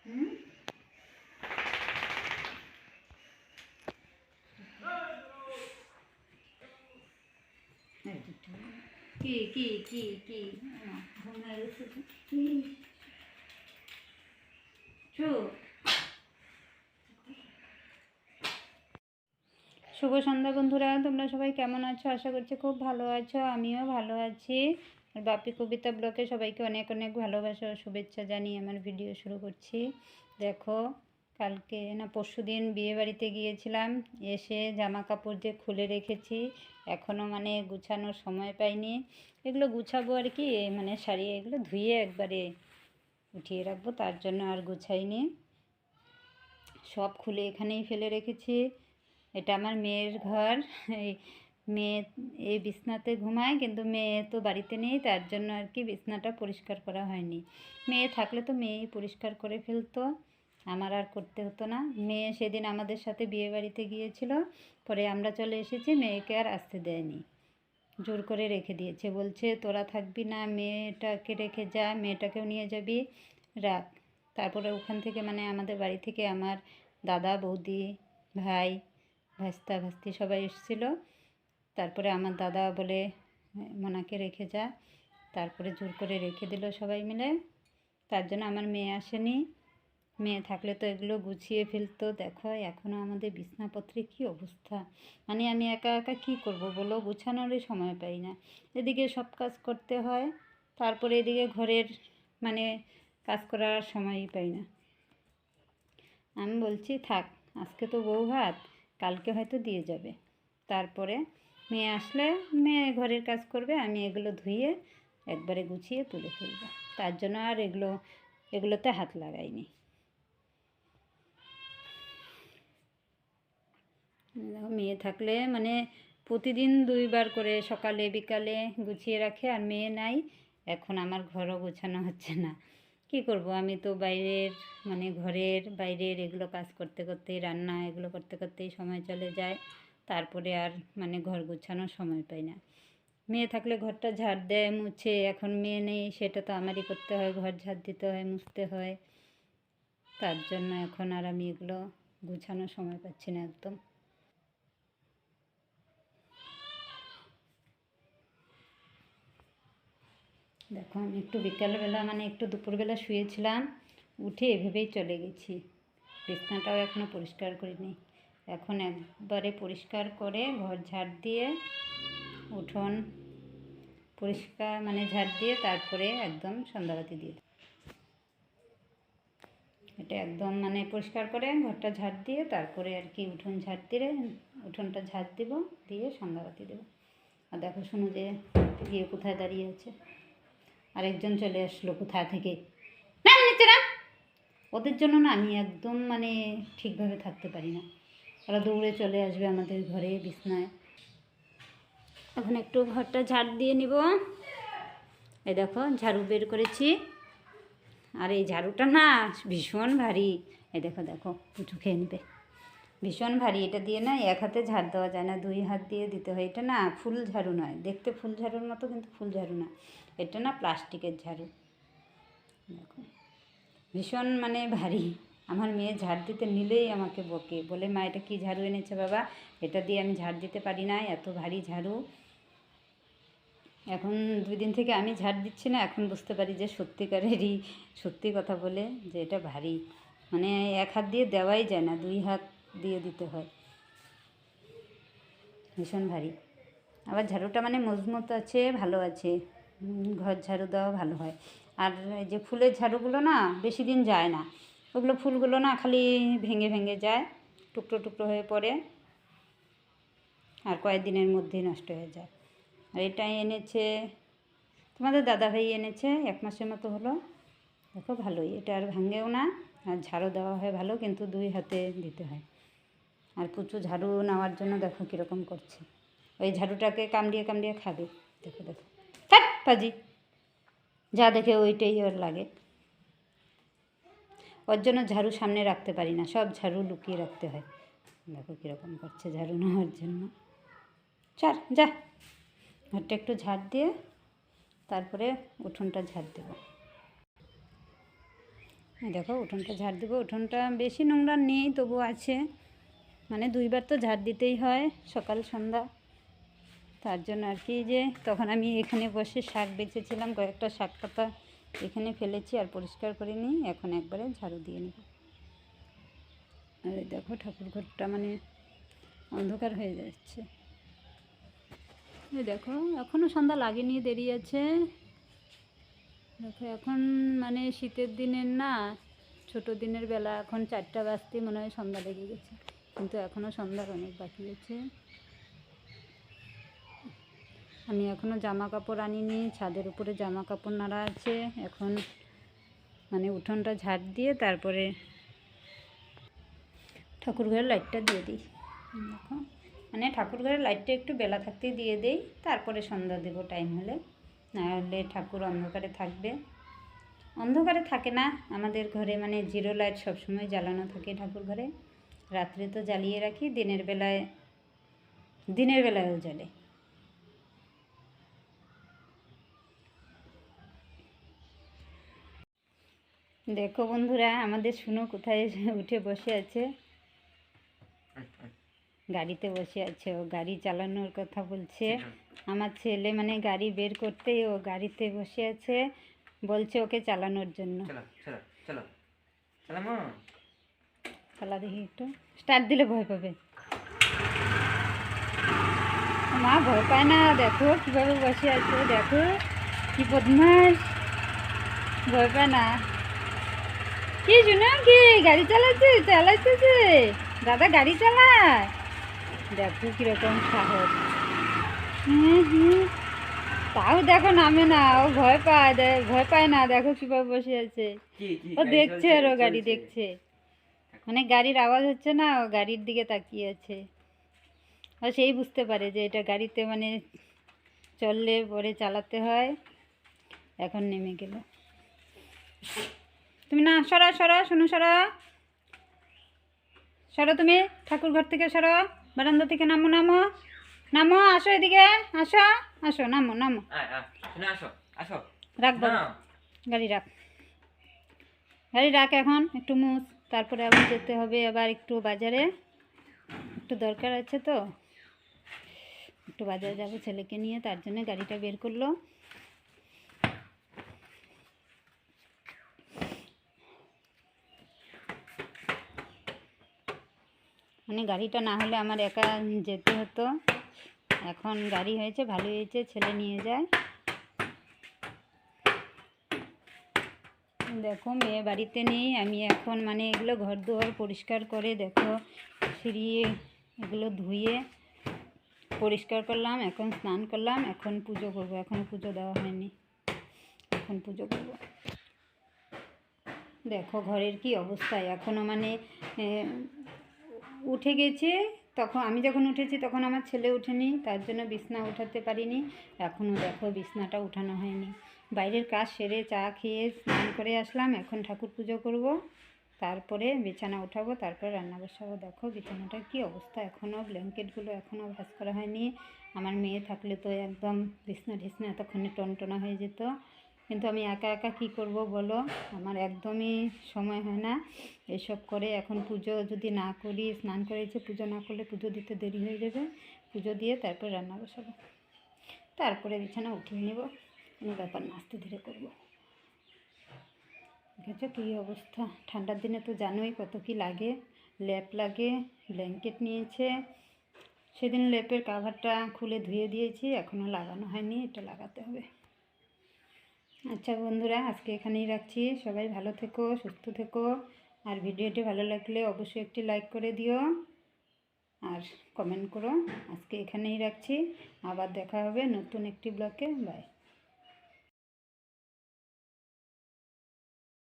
হুম, কি কি কি কি ঘুমায় গেছে কি শুভ সন্ধ্যা বন্ধুরা, তোমরা সবাই কেমন আছো? আশা করছি খুব ভালো আছো। আমিও ভালো আছি। আর বাপি কবিতা ব্লগে সবাইকে অনেক অনেক ভালোবাসা ও শুভেচ্ছা জানিয়ে আমার ভিডিও শুরু করছি। দেখো, কালকে না পরশুদিন বিয়ে বাড়িতে গিয়েছিলাম, এসে জামা কাপড় যে খুলে রেখেছি এখনও মানে গুছানোর সময় পাইনি। এগুলো গুছাবো আর কি, মানে শাড়ি এগুলো ধুয়ে একবারে উঠিয়ে রাখবো, তার জন্য আর গুছাইনি। সব খুলে এখানেই ফেলে রেখেছি। এটা আমার মেয়ের ঘর। এই মেয়ে এই বিছনাতে ঘুমায়, কিন্তু মেয়ে তো বাড়িতে নেই, তার জন্য আর কি বিছনাটা পরিষ্কার করা হয়নি। মেয়ে থাকলে তো মেয়েই পরিষ্কার করে ফেলতো, আমার আর করতে হতো না। মেয়ে সেদিন আমাদের সাথে বিয়ে বাড়িতে গিয়েছিল, পরে আমরা চলে এসেছি, মেয়েকে আর আসতে দেয়নি, জোর করে রেখে দিয়েছে। বলছে তোরা থাকবি না, মেয়েটাকে রেখে যা, মেয়েটাকেও নিয়ে যাবি, রাখ। তারপরে ওখান থেকে মানে আমাদের বাড়ি থেকে আমার দাদা বৌদি ভাই ভাস্তা ভাস্তি সবাই এসেছিলো। তারপরে আমার দাদা বলে মোনাকে রেখে যা, তারপরে জোর করে রেখে দিল সবাই মিলে। তার জন্য আমার মেয়ে আসেনি। মেয়ে থাকলে তো এগুলো গুছিয়ে ফেলতো। দেখো এখনও আমাদের বিছনাপত্রে কী অবস্থা, মানে আমি একা একা কী করব বলো, গুছানোরই সময় পাই না। এদিকে সব কাজ করতে হয়, তারপরে এদিকে ঘরের মানে কাজ করার সময়ই পাই না। আমি বলছি থাক, আজকে তো বউ ভাত, কালকে হয়তো দিয়ে যাবে। তারপরে মেয়ে আসলে মেয়ে ঘরের কাজ করবে, আমি এগুলো ধুয়ে একবারে গুছিয়ে তুলে ফেলবো। তার জন্য আর এগুলোতে হাত লাগাইনি। মেয়ে থাকলে মানে প্রতিদিন 2বার করে সকালে বিকালে গুছিয়ে রাখে, আর মেয়ে নাই, এখন আমার ঘরও গোছানো হচ্ছে না। কি করব, আমি তো বাইরের মানে ঘরের বাইরের এগুলো কাজ করতে করতেই, রান্না এগুলো করতে করতেই সময় চলে যায়। তারপরে আর মানে ঘর গোছানোর সময় পাই না। মেয়ে থাকলে ঘরটা ঝাড় দেয়, মুছে, এখন মেয়ে নেই, সেটা তো আমারই করতে হয়, ঘর ঝাড় দিতে হয়, মুছতে হয়। তার জন্য এখন আর আমি এগুলো গোছানোর সময় পাচ্ছি না একদম। দেখো আমি একটু বিকালবেলা মানে একটু দুপুরবেলা শুয়েছিলাম, উঠে এভাবেই চলে গেছি। বিছনাটাও এখনও পরিষ্কার করিনি। এখন একবারে পরিষ্কার করে ঘর ঝাড় দিয়ে, উঠোন পরিষ্কার মানে ঝাড় দিয়ে তারপরে একদম সন্ধ্যাবাতি দিয়ে দেব। এটা একদম মানে পরিষ্কার করে ঘরটা ঝাড় দিয়ে তারপরে আর কি উঠোন ঝাড় দিয়ে, উঠোনটা ঝাড় দেবো, দিয়ে সন্ধ্যাবাতি দেবো। আর দেখো শুনো যে গিয়ে কোথায় দাঁড়িয়ে আছে, আরেকজন চলে আসলো কোথা থেকে, না নিচে না। ওদের জন্য না আমি একদম মানে ঠিকভাবে থাকতে পারি না, ওরা দৌড়ে চলে আসবে আমাদের ঘরে বিছনায়। এখন একটু ঘরটা ঝাড় দিয়ে নিব। এই দেখো ঝাড়ু বের করেছি, আর এই ঝাড়ুটা না ভীষণ ভারী। এই দেখো দেখো পুচু খেয়ে নেবে, ভীষণ ভারী। এটা দিয়ে না এক হাতে ঝাড় দেওয়া যায় না, 2 হাত দিয়ে দিতে হয়। এটা না ফুল ঝাড়ু নয়, দেখতে ফুল ঝাড়ুর মতো, কিন্তু ফুল ঝাড়ু না, এটা না প্লাস্টিকের ঝাড়ু। দেখো ভীষণ মানে ভারী। আমার মেয়ে ঝাড় দিতে নিলেই আমাকে বকে, বলে মা এটা কী ঝাড়ু এনেছে বাবা, এটা দিয়ে আমি ঝাড় দিতে পারি না, এত ভারী ঝাড়ু। এখন 2 দিন থেকে আমি ঝাড় দিচ্ছি না, এখন বুঝতে পারি যে সত্যিকারেরই সত্যি কথা বলে যে এটা ভারী, মানে 1 হাত দিয়ে দেওয়াই যায় না, 2 হাত দিয়ে দিতে হয়, ভীষণ ভারী। আবার ঝাড়ুটা মানে মজবুত আছে, ভালো আছে, ঘর ঝাড়ু দেওয়া ভালো হয়। আর এই যে ফুলের ঝাড়ুগুলো না বেশি দিন যায় না, ওগুলো ফুলগুলো না খালি ভেঙে ভেঙে যায়, টুকরো টুকরো হয়ে পড়ে, আর কয়েকদিনের মধ্যেই নষ্ট হয়ে যায়। আর এটা এনেছে তোমাদের দাদাভাই, এনেছে 1 মাসের মতো হলো। দেখো ভালোই, এটা আর ভাঙেও না, আর ঝাড়ু দেওয়া হয় ভালো, কিন্তু 2 হাতে দিতে হয়। আর পুচু ঝাড়ু নেওয়ার জন্য দেখো কীরকম করছে, ওই ঝাড়ুটাকে কামড়িয়ে কামড়িয়ে খাবে। দেখো দেখো থাক পাজি, যা দেখে ওইটাই ওর লাগে। ওর জন্য ঝাড়ু সামনে রাখতে পারি না, সব ঝাড়ু লুকিয়ে রাখতে হয়। দেখো কীরকম করছে ঝাড়ু নেওয়ার জন্য। চার যা, ঘরটা একটু ঝাড় দিয়ে তারপরে উঠোনটা ঝাড় দেবো। দেখো উঠোনটা ঝাড় দেবো। উঠোনটা বেশি নোংরা নেই, তবু আছে, মানে 2বার তো ঝাড় দিতেই হয়, সকাল সন্ধ্যা। তার জন্য আর কি, যে তখন আমি এখানে বসে শাক বেঁচেছিলাম, কয়েকটা শাক পাতা এখানে ফেলেছি আর পরিষ্কার করে নিই, এখন একবারে ঝাড়ু দিয়ে নেব। আর দেখো ঠাকুর ঘরটা মানে অন্ধকার হয়ে যাচ্ছে। এই দেখো এখনও সন্ধ্যা লাগেনি, দেরি আছে। দেখো এখন মানে শীতের দিনের না, ছোটো দিনের বেলা, এখন 4টা বাজতেই মনে হয় সন্ধ্যা লেগে গেছে, কিন্তু এখনও সন্ধ্যার অনেক বাকি আছে। আমি এখনও জামা কাপড় আনিনি, ছাদের উপরে জামা কাপড় নাড়া আছে। এখন মানে উঠোনটা ঝাড় দিয়ে তারপরে ঠাকুরঘরের লাইটটা দিয়ে দিই। দেখো মানে ঠাকুরঘরের লাইটটা একটু বেলা থাকতেই দিয়ে দেই, তারপরে সন্ধ্যা দেব টাইম হলে, না হলে ঠাকুর অন্ধকারে থাকবে। অন্ধকারে থাকে না আমাদের ঘরে, মানে 0 লাইট সবসময় জ্বালানো থাকে ঠাকুর ঘরে। রাত্রে তো জ্বালিয়ে রাখি, দিনের বেলায়ও জ্বলে। দেখো বন্ধুরা, আমাদের শুনো কোথায় উঠে বসে আছে, গাড়িতে বসে আছে। ও গাড়ি চালানোর কথা বলছে। আমার ছেলে মানে গাড়ি বের করতেই ও গাড়িতে বসে আছে, বলছে ওকে চালানোর জন্য। চালা দেখি একটু, স্টার্ট দিলে ভয় পাবে। মা ভয় পায় না, দেখো কীভাবে বসে আছে, দেখো কি বদমাস, ভয় পায় না। কি শুনো কি গাড়ি চালাইতেছে, দাদা গাড়ি চালায়, দেখো কিরকম সাহস। তাও দেখো নামে না, ও ভয় পায় না, দেখো কিভাবে বসে আছে। ও দেখছে, আর ও গাড়ি দেখছে, মানে গাড়ির আওয়াজ হচ্ছে না, ও গাড়ির দিকে তাকিয়ে আছে। ও সেই বুঝতে পারে যে এটা গাড়িতে মানে চললে পরে চালাতে হয়। এখন নেমে গেল। তুমি না সরা শোনো, সরো তুমি, ঠাকুর ঘর থেকে সরো, বারান্দা থেকে নামো, আসো এদিকে, আসো নামো, রাখ বাবা, গাড়ি রাখ এখন, একটু মুছ, তারপরে আবার যেতে হবে, আবার একটু বাজারে, একটু দরকার আছে তো, একটু বাজারে যাবো ছেলেকে নিয়ে, তার জন্য গাড়িটা বের করলো। মানে গাড়িটা না হলে আমার একা যেতে হতো, এখন গাড়ি হয়েছে, ভালো হয়েছে, ছেলে নিয়ে যায়। দেখো মেয়ে বাড়িতে নেই, আমি এখন মানে এগুলো ঘর দুয়ার পরিষ্কার করে, দেখো সিঁড়ি এগুলো ধুয়ে পরিষ্কার করলাম, এখন স্নান করলাম, এখন পুজো করবো। এখনও পুজো দেওয়া হয়নি, এখন পুজো করবো। দেখো ঘরের কি অবস্থা, এখনও মানে উঠে গেছে, তখন আমি যখন উঠেছি তখন আমার ছেলে উঠেনি, তার জন্য বিছনা উঠাতে পারিনি। এখনও দেখো বিছনাটা উঠানো হয়নি। বাইরের কাজ সেরে চা খেয়ে স্নান করে আসলাম, এখন ঠাকুর পুজো করব, তারপরে বিছানা উঠাবো, তারপরে রান্না বসাবো। দেখো বিছানাটার কি অবস্থা, এখনও ব্ল্যাঙ্কেটগুলো এখনও ভাঁজ করা হয়নি। আমার মেয়ে থাকলে তো একদম বিছনা টিছনা এতক্ষণে টনটনা হয়ে যেত, কিন্তু আমি একা কী করব বলো, আমার একদমই সময় হয় না এসব করে। এখন পুজো যদি না করি, স্নান করেছে, পুজো না করলে পুজো দিতে দেরি হয়ে যাবে। পুজো দিয়ে তারপর রান্না বসাবো, তারপরে বিছানা উঠিয়ে নেব, কোনো ব্যাপার না, আস্তে ধীরে করবো। দেখেছো কী অবস্থা, ঠান্ডার দিনে তো জানোই কত কি লাগে, ল্যাপ লাগে, ব্ল্যাঙ্কেট নিয়েছে, সেদিন ল্যাপের কাভারটা খুলে ধুয়ে দিয়েছি, এখনও লাগানো হয়নি, এটা লাগাতে হবে। আচ্ছা বন্ধুরা, আজকে এখানেই রাখছি, সবাই ভালো থেকো, সুস্থ থেকো, আর ভিডিওটি ভালো লাগলে অবশ্যই একটি লাইক করে দিও আর কমেন্ট করো। আজকে এখানেই রাখছি, আবার দেখা হবে নতুন একটি ব্লগে। বাই।